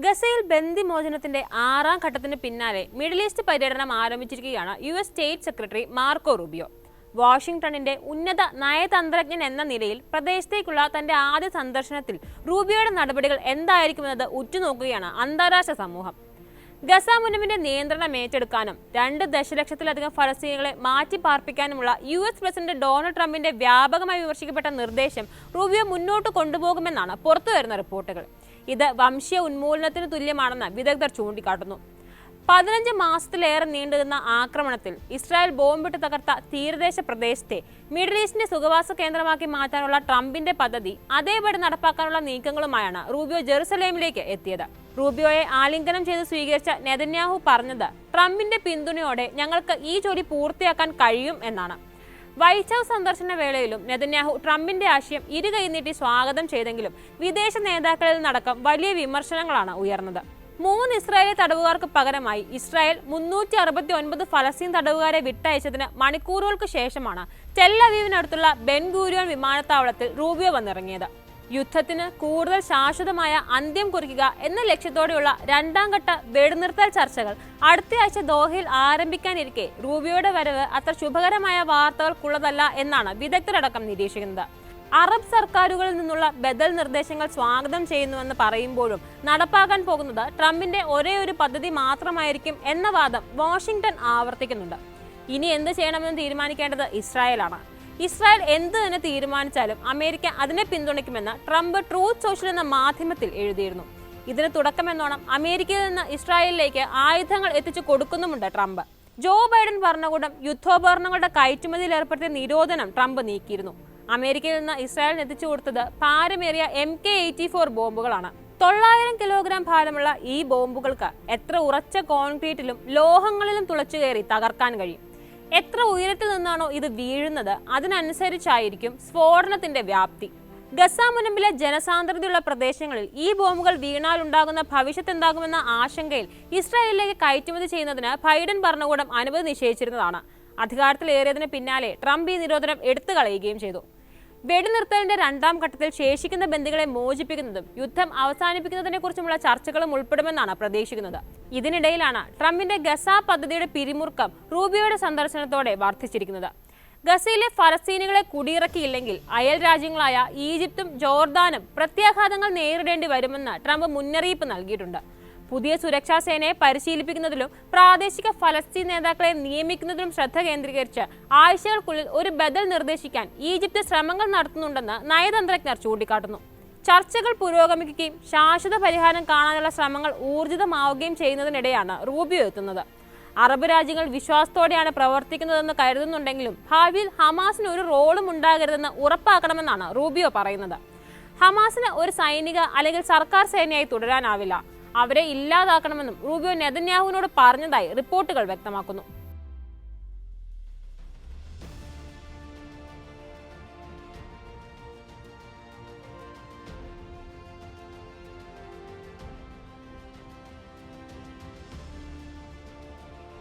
ഗസയിൽ ബന്ദിമോചനത്തിന്റെ 6ാം ഘട്ടത്തിന് പിന്നാലെ മിഡിൽ ഈസ്റ്റ് പര്യടനം ആരംഭിച്ചിരിക്കുകയാണ് US state secretary Marco Rubio. വാഷിംഗ്ടണിന്റെ ഉന്നത നയതന്ത്രജ്ഞൻ എന്ന നിലയിൽ പ്രദേശത്തേക്കുള്ള തന്റെ ആദ്യ സന്ദർശനത്തിൽ റൂബിയോയുടെ നടപടികൾ എന്തായിരിക്കുമെന്നത് ഉറ്റുനോക്കുകയാണ് അന്താരാഷ്ട്ര സമൂഹം. ഗസ മുനമ്പിന്റെ നിയന്ത്രണം ഏറ്റെടുക്കാനും 2 ദശലക്ഷത്തിലധികം ഫലസ്തീനികളെ മാറ്റിപ്പാർപ്പിക്കാനുമുള്ള US പ്രസിഡന്റ് ഡൊണാൾഡ് ട്രംപിന്റെ വ്യാപകമായി വിമർശിക്കപ്പെട്ട നിർദ്ദേശം റൂബിയോ മുന്നോട്ട് കൊണ്ടുപോകുമെന്നാണ് പുറത്തുവരുന്ന റിപ്പോർട്ടുകൾ. ഇത് വംശീയ ഉന്മൂലനത്തിന് തുല്യമാണെന്ന് വിദഗ്ധർ ചൂണ്ടിക്കാട്ടുന്നു. 15 മാസത്തിലേറെ നീണ്ടുനിന്ന ആക്രമണത്തിൽ ഇസ്രായേൽ ബോംബിട്ട് തകർത്ത തീരദേശ പ്രദേശത്തെ മിഡിൽ ഈസ്റ്റിന്റെ സുഖവാസ കേന്ദ്രമാക്കി മാറ്റാനുള്ള ട്രംപിന്റെ പദ്ധതി അതേപടി നടപ്പാക്കാനുള്ള നീക്കങ്ങളുമായാണ് റൂബിയോ ജെറുസലേമിലേക്ക് എത്തിയത്. റൂബിയോയെ ആലിംഗനം ചെയ്ത് സ്വീകരിച്ച നെതന്യാഹു പറഞ്ഞത് ട്രംപിന്റെ പിന്തുണയോടെ ഞങ്ങൾക്ക് ഈ ജോലി പൂർത്തിയാക്കാൻ കഴിയും എന്നാണ്. വൈറ്റ് ഹൌസ് സന്ദർശന വേളയിലും നെതന്യാഹു ട്രംപിന്റെ ആശയം ഇരുകൈനീട്ടി സ്വാഗതം ചെയ്തെങ്കിലും വിദേശ നേതാക്കളിൽ നിന്നടക്കം വലിയ വിമർശനങ്ങളാണ് ഉയർന്നത്. 3 ഇസ്രായേലി തടവുകാർക്ക് പകരമായി ഇസ്രായേൽ 369 ഫലസ്തീൻ തടവുകാരെ വിട്ടയച്ചതിന് മണിക്കൂറുകൾക്ക് ശേഷമാണ് ടെൽ അവീവിനടുത്തുള്ള ബെൻ ഗൂരിയോൺ വിമാനത്താവളത്തിൽ റൂബിയോ വന്നിറങ്ങിയത്. യുദ്ധത്തിന് കൂടുതൽ ശാശ്വതമായ അന്ത്യം കുറിക്കുക എന്ന ലക്ഷ്യത്തോടെയുള്ള 2ാം ഘട്ട വെടിനിർത്തൽ ചർച്ചകൾ അടുത്തയാഴ്ച ദോഹയിൽ ആരംഭിക്കാനിരിക്കെ റൂബിയോയുടെ വരവ് അത്ര ശുഭകരമായ വാർത്തകൾക്കുള്ളതല്ല എന്നാണ് വിദഗ്ധരടക്കം നിരീക്ഷിക്കുന്നത്. അറബ് സർക്കാരുകളിൽ നിന്നുള്ള ബദൽ നിർദ്ദേശങ്ങൾ സ്വാഗതം ചെയ്യുന്നുവെന്ന് പറയുമ്പോഴും നടപ്പാക്കാൻ പോകുന്നത് ട്രംപിന്റെ ഒരേയൊരു പദ്ധതി മാത്രമായിരിക്കും എന്ന വാദം വാഷിംഗ്ടൺ ആവർത്തിക്കുന്നുണ്ട്. ഇനി എന്ത് ചെയ്യണമെന്ന് തീരുമാനിക്കേണ്ടത് ഇസ്രായേലാണ്. ഇസ്രായേൽ എന്ത് തന്നെ തീരുമാനിച്ചാലും അമേരിക്ക അതിനെ പിന്തുണയ്ക്കുമെന്ന് ട്രംപ് ട്രൂത്ത് സോഷ്യൽ എന്ന മാധ്യമത്തിൽ എഴുതിയിരുന്നു. ഇതിന് തുടക്കമെന്നോണം അമേരിക്കയിൽ നിന്ന് ഇസ്രായേലിലേക്ക് ആയുധങ്ങൾ എത്തിച്ചു കൊടുക്കുന്നുമുണ്ട് ട്രംപ്. ജോ ബൈഡൻ ഭരണകൂടം യുദ്ധോപകരണങ്ങളുടെ കയറ്റുമതിയിൽ ഏർപ്പെടുത്തിയ നിരോധനം ട്രംപ് നീക്കിയിരുന്നു. അമേരിക്കയിൽ നിന്ന് ഇസ്രായേലിന് എത്തിച്ചു കൊടുത്തത് ഭാരമേറിയ MK-84 ബോംബുകളാണ്. 900 കിലോഗ്രാം ഭാരമുള്ള ഈ ബോംബുകൾക്ക് എത്ര ഉറച്ച കോൺക്രീറ്റിലും ലോഹങ്ങളിലും തുളച്ചു കയറി തകർക്കാൻ കഴിയും. എത്ര ഉയരത്തിൽ നിന്നാണോ ഇത് വീഴുന്നത് അതിനനുസരിച്ചായിരിക്കും സ്ഫോടനത്തിന്റെ വ്യാപ്തി. ഗസ മുനമ്പിലെ ജനസാന്ദ്രതയുള്ള പ്രദേശങ്ങളിൽ ഈ ബോംബുകൾ വീണാലുണ്ടാകുന്ന ഭവിഷ്യത്ത് എന്താകുമെന്ന ആശങ്കയിൽ ഇസ്രായേലിലേക്ക് കയറ്റുമതി ചെയ്യുന്നതിന് ബൈഡൻ ഭരണകൂടം അനുമതി നിഷേധിച്ചിരുന്നതാണ്. അധികാരത്തിലേറിയതിന് പിന്നാലെ ട്രംപ് ഈ നിരോധനം എടുത്തു കളയുകയും ചെയ്തു. വെടിനിർത്തലിന്റെ 2ാം ഘട്ടത്തിൽ ശേഷിക്കുന്ന ബന്ദികളെ മോചിപ്പിക്കുന്നതും യുദ്ധം അവസാനിപ്പിക്കുന്നതിനെ കുറിച്ചുമുള്ള ചർച്ചകളും ഉൾപ്പെടുമെന്നാണ് പ്രതീക്ഷിക്കുന്നത്. ഇതിനിടയിലാണ് ട്രംപിന്റെ ഗസ പദ്ധതിയുടെ പിരിമുറുക്കം റൂബിയോയുടെ സന്ദർശനത്തോടെ വർദ്ധിച്ചിരിക്കുന്നത്. ഗസയിലെ ഫലസ്തീനികളെ കുടിയിറക്കിയില്ലെങ്കിൽ അയൽ രാജ്യങ്ങളായ ഈജിപ്തും ജോർദാനും പ്രത്യാഘാതങ്ങൾ നേരിടേണ്ടി വരുമെന്ന് ട്രംപ് മുന്നറിയിപ്പ് നൽകിയിട്ടുണ്ട്. പുതിയ സുരക്ഷാ സേനയെ പരിശീലിപ്പിക്കുന്നതിലും പ്രാദേശിക ഫലസ്തീൻ നേതാക്കളെ നിയമിക്കുന്നതിലും ശ്രദ്ധ കേന്ദ്രീകരിച്ച് ആഴ്ചകൾക്കുള്ളിൽ ഒരു ബദൽ നിർദ്ദേശിക്കാൻ ഈജിപ്ത് ശ്രമങ്ങൾ നടത്തുന്നുണ്ടെന്ന് നയതന്ത്രജ്ഞർ ചൂണ്ടിക്കാട്ടുന്നു. ചർച്ചകൾ പുരോഗമിക്കുകയും ശാശ്വത പരിഹാരം കാണാനുള്ള ശ്രമങ്ങൾ ഊർജിതമാവുകയും ചെയ്യുന്നതിനിടെയാണ് റൂബിയോ എത്തുന്നത്. അറബ് രാജ്യങ്ങൾ വിശ്വാസത്തോടെയാണ് പ്രവർത്തിക്കുന്നതെന്ന് കരുതുന്നുണ്ടെങ്കിലും ഭാവിയിൽ ഹമാസിന് ഒരു റോളും ഉണ്ടാകരുതെന്ന് ഉറപ്പാക്കണമെന്നാണ് റൂബിയോ പറയുന്നത്. ഹമാസിന് ഒരു സൈനിക അല്ലെങ്കിൽ സർക്കാർ സേനയായി തുടരാനാവില്ല. അവരെ ഇല്ലാതാക്കണമെന്നും റൂബിയോ നെതന്യാഹുവിനോട് പറഞ്ഞതായി റിപ്പോർട്ടുകൾ വ്യക്തമാക്കുന്നു.